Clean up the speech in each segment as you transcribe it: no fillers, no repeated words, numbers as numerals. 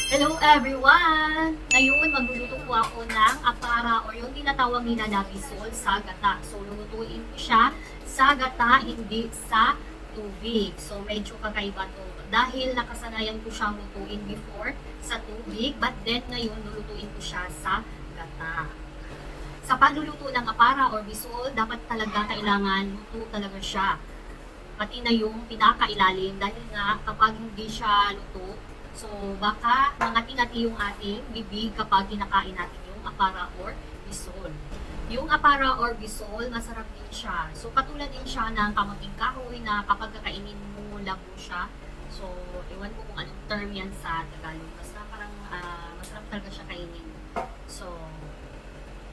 Hello everyone! Ngayon, magluluto po ako ng apara or yung tinatawag nila na bisol sa gata. So, lulutuin ko siya sa gata, hindi sa tubig. So, medyo kakaiba to. Dahil nakasanayan ko siyang lutuin before sa tubig, but then ngayon, lulutuin ko siya sa gata. Sa pagluluto ng apara or bisol, dapat talaga kailangan luto talaga siya. Pati na yung pinakailalim dahil nga kapag hindi siya luto, so, baka mangati-ngati yung ating bibig kapag kinakain natin yung apara or bisol. Yung apara or bisol, masarap din siya. So, katulad din siya ng kamuting kahoy na kapag kakainin mo, labo siya. So, iwan ko kung anong term yan sa Tagalog. Basta parang masarap talaga siya kainin. So,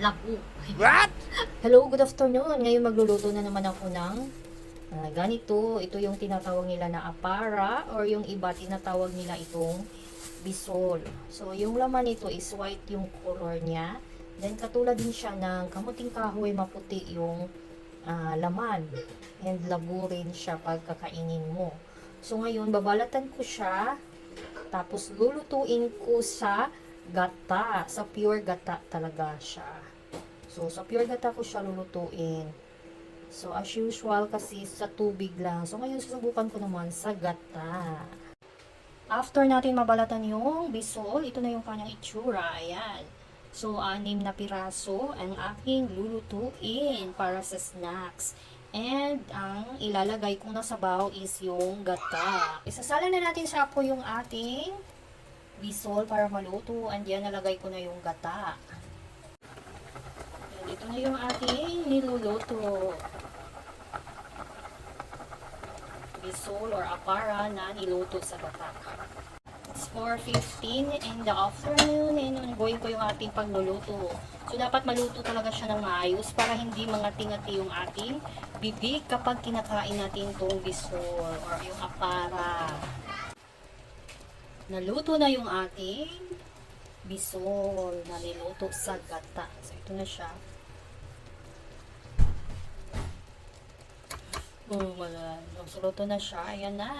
labo. What? Hello, good afternoon. Ngayon magluluto na naman ako ng ganito. Ito yung tinatawag nila na apara or yung iba tinatawag nila itong bisol. So, yung laman nito is white yung color niya. Then, katulad din siya ng kamuting kahoy, maputi yung laman. And labo rin siya pag kakainin mo. So, ngayon, babalatan ko siya. Tapos, lulutuin ko sa gata. Sa pure gata talaga siya. So, sa pure gata ko siya lulutuin. So, as usual, kasi sa tubig lang. So, ngayon, susubukan ko naman sa gata. After natin mabalatan yung bisol, ito na yung kanyang itsura. Ayan. So, 6 na piraso ang aking lulutuin para sa snacks. And, ang ilalagay kong nasabaw is yung gata. Isasala na natin sa apo yung ating bisol para maluto. And yan, nalagay ko na yung gata. And, ito na yung ating niluluto. Bisol or apara na niluto sa gata. It's 4:15 in the afternoon and ongoing ko yung ating pagluluto. So, dapat maluto talaga siya ng maayos para hindi mangati-ngati yung ating bibig kapag kinakain natin itong bisol or yung apara. Naluto na yung ating bisol na niluto sa gata. So, ito na siya. Nagsuloto na siya. Ayan na.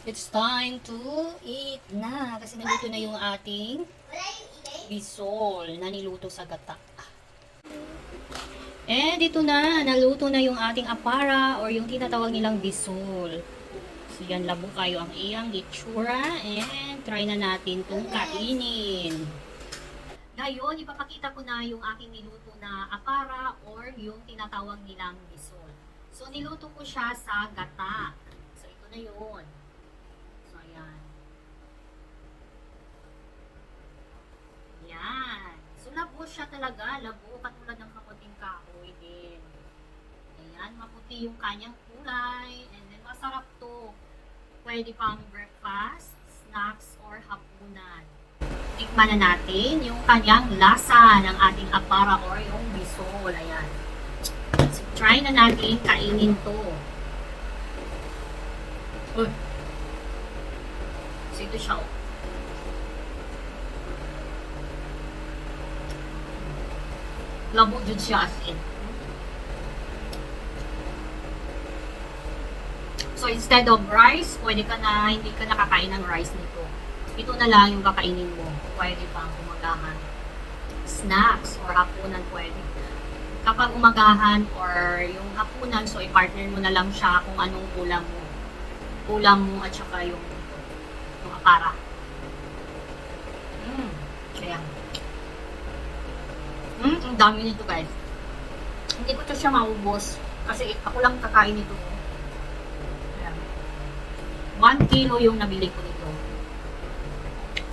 It's time to eat na. Kasi naluto na yung ating bisol na niluto sa gata. And ito na. Naluto na yung ating apara or yung tinatawag nilang bisol. So yan, labo kayo ang iyang itsura. And try na natin itong kainin. Ngayon, ipapakita ko na yung aking niluto na apara or yung tinatawag nilang bisol. So, niluto ko siya sa gata. So, ito na yun. So, ayan. Ayan. So, labo siya talaga. Labo, katulad ng kamuting kahoy din. Ayan, maputi yung kanyang kulay. And then, masarap to. Pwede pang breakfast, snacks, or hapunan. Tikman na natin yung kanyang lasa ng ating apara or yung bisol. Ayan. So, try na natin kainin to. So, ito siya. Labo dyan siya as in. So, instead of rice, pwede ka na, hindi ka nakakain ng rice nito. Ito na lang yung kakainin mo. Pwede pang umagahan. Snacks or hapunan pwede. Kapag umagahan or yung hapunan, so i-partner mo na lang siya kung anong ulam mo. Ulam mo at saka yung apara. Kaya. Ang dami nito guys. Hindi ko to siya maubos. Kasi ako lang kakain nito. Ayan. 1 kilo yung nabili ko nito.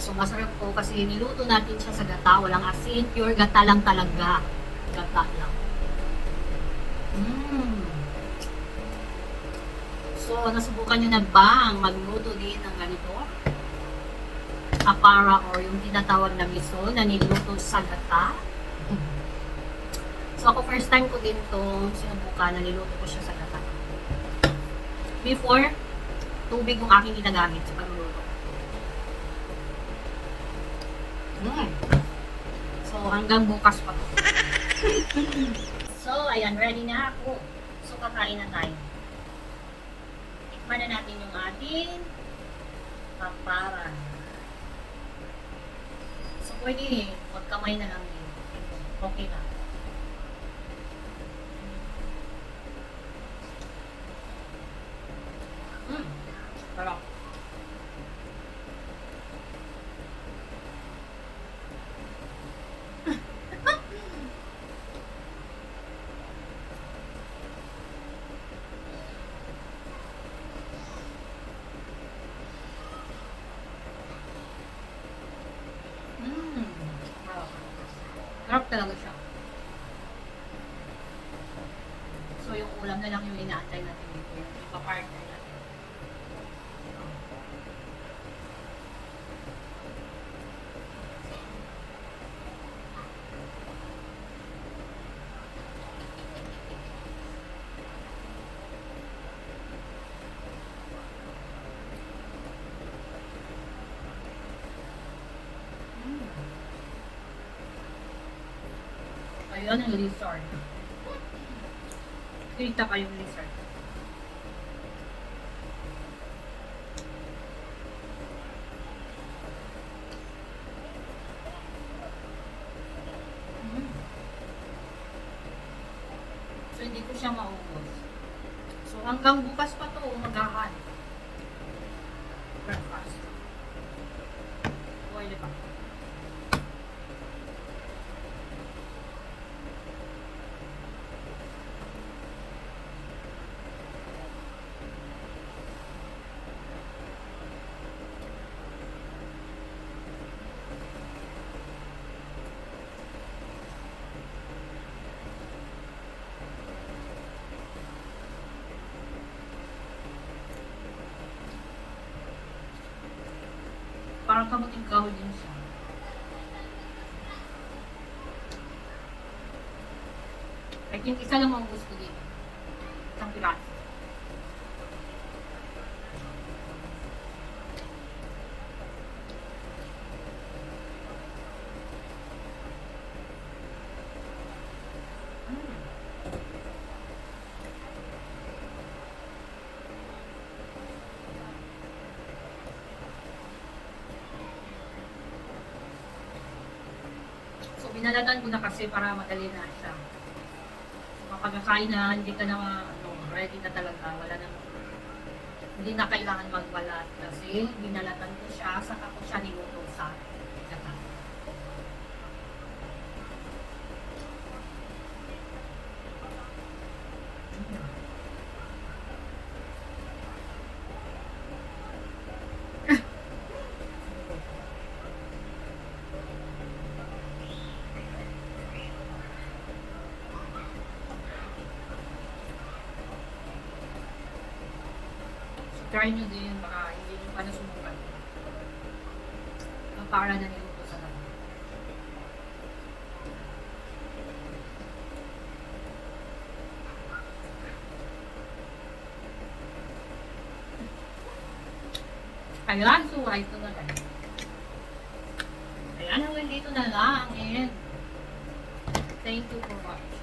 So, masarap po kasi niluto natin siya sa gata. Walang asin. Pure gata lang talaga. Gata lang. So, nasubukan nyo na ba ang magluto din ng ganito? Apara or yung tinatawag na bisol na niluto sa gata. So, ako first time ko din itong sinubukan na niluto ko siya sa gata. Before, tubig yung aking ginagamit sa pagluluto. So, hanggang bukas pa to. So, ayan, ready na ako. So, kakain na tayo. Tikman na natin yung ating Kapara. So, pwede magkamay na lang din. Okay na. Sarap. Sarap. Sarap talaga siya. So, yung ulam na lang yung inaantay natin dito. Yung ipapartner natin. Ayun ang lizard. Kita pa yung lizard. So, hindi ko siya maubos. So, hanggang bukas pa to umagahan. Breakfast. Pwede pa. Parang kamuting kahoy din siya. I think isa lang ang gusto dito. Isang piraso. So, binalatan ko na kasi para madali na siya. Kapag nakain na, hindi ka na ready na talaga. Wala na, hindi na kailangan magbalat kasi binalatan ko siya, saka ko siya niluto sa gata. Try nyo din, baka hindi nyo pa nasubukan. Ang para na niluto sa gata. Ayan, so ito na lang. Ayan, hanggang dito na lang. And thank you for watching.